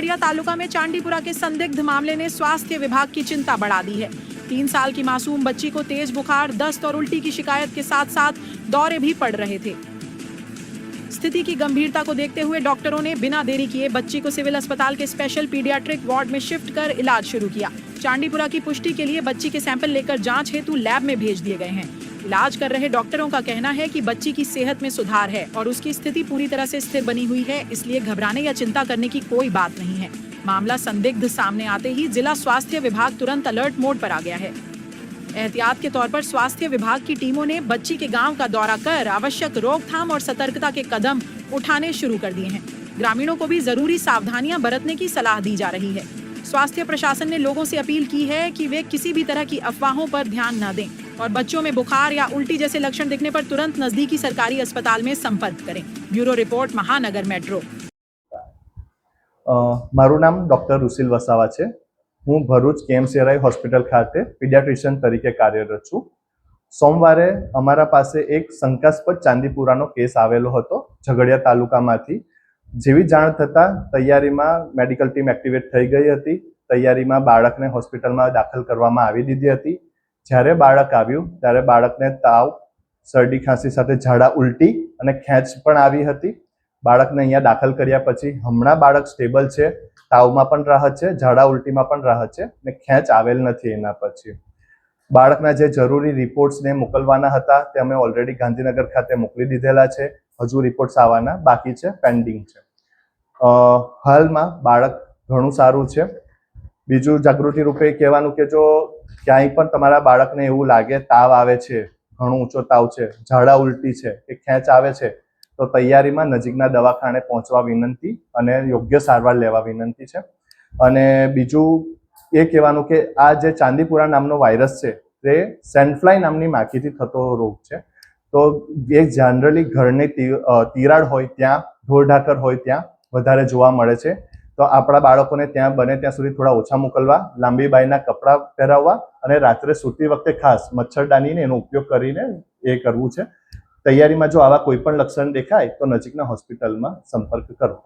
झगड़िया तालुका में चांडीपुरा के संदिग्ध मामले ने स्वास्थ्य विभाग की चिंता बढ़ा दी है। 3 साल की मासूम बच्ची को तेज बुखार, दस्त और उल्टी की शिकायत के साथ साथ दौरे भी पड़ रहे थे। स्थिति की गंभीरता को देखते हुए डॉक्टरों ने बिना देरी किए बच्ची को सिविल अस्पताल के स्पेशल पीडियाट्रिक वार्ड में शिफ्ट कर इलाज शुरू किया। चांडीपुरा की पुष्टि के लिए बच्ची के सैंपल लेकर जांच हेतु लैब में भेज दिए गए हैं। इलाज कर रहे डॉक्टरों का कहना है कि बच्ची की सेहत में सुधार है और उसकी स्थिति पूरी तरह से स्थिर बनी हुई है, इसलिए घबराने या चिंता करने की कोई बात नहीं है। मामला संदिग्ध सामने आते ही जिला स्वास्थ्य विभाग तुरंत अलर्ट मोड पर आ गया है। एहतियात के तौर पर स्वास्थ्य विभाग की टीमों ने बच्ची के गांव का दौरा कर आवश्यक रोकथाम और सतर्कता के कदम उठाने शुरू कर दिए हैं। ग्रामीणों को भी जरूरी सावधानियां बरतने की सलाह दी जा रही है। स्वास्थ्य प्रशासन ने लोगों से अपील की है कि वे किसी भी तरह की अफवाहों पर ध्यान न दें और बच्चों में बुखार या उल्टी जैसे लक्षण दिखने पर तुरंत नजदीकी सरकारी अस्पताल में संपर्क करें। ब्यूरो रिपोर्ट, महानगर मेट्रो। मारू नाम डॉक्टर रुसिल वसावा छे। हूँ भरूच केएमसीआरआई होस्पिटल खाते पीडियाट्रिशियन तरीके कार्यरत छूं। सोमवारे अमारा पासे एक शंकास्पद चांदीपुरानो केस आवेलो हतो झगड़िया तालुकामांथी। जेवी जाण थता तैयारीमां मेडिकल टीम एक्टिवेट थई गई हती। तैयारीमां बाळकने होस्पिટલમાં दाखल करवामां आवी दीधी हती। જ્યારે બાળક આવ્યું ત્યારે બાળકને તાવ, શરદી ખાંસી સાથે ઝાડા ઉલટી અને ખેંચ પણ આવી હતી। બાળકને અહીંયા દાખલ કર્યા પછી હમણાં બાળક સ્ટેબલ છે, તાવમાં પણ રાહત છે, ઝાડા ઉલટીમાં પણ રાહત છે અને ખેંચ આવેલ નથી। એના પછી બાળકના જે જરૂરી રિપોર્ટ્સને મોકલવાના હતા તે અમે ઓલરેડી ગાંધીનગર ખાતે મોકલી દીધેલા છે। હજુ રિપોર્ટ્સ આવવાના બાકી છે, પેન્ડિંગ છે। હાલમાં બાળક ઘણું સારું છે। બીજું જાગૃતિ રૂપે કહેવાનું કે જો ક્યાંય પણ તમારા બાળકને એવું લાગે તાવ આવે છે, ઘણો ઊંચો તાવ છે, ઝાડા ઉલટી છે કે ખેંચ આવે છે તો તૈયારીમાં નજીકના દવાખાને પહોંચવા વિનંતી અને યોગ્ય સારવાર લેવા વિનંતી છે। અને બીજું એ કહેવાનું કે આ જે ચાંદીપુરા નામનો વાયરસ છે તે સેન્ડફ્લાય નામની માખીથી થતો રોગ છે। તો એ જનરલી ઘરની તિરાડ હોય ત્યાં, ઢોરઢાકર હોય ત્યાં વધારે જોવા મળે છે। તો આપણા બાળકોને ત્યાં બને ત્યાં સુધી થોડા ઓછા મોકલવા, લાંબી બાયના કપડાં પહેરાવવા અને રાત્રે સૂતી વખતે ખાસ મચ્છરદાનીને એનો ઉપયોગ કરીને એ કરવું છે। તૈયારીમાં જો આવા કોઈ પણ લક્ષણ દેખાય તો નજીકના હોસ્પિટલમાં સંપર્ક કરો।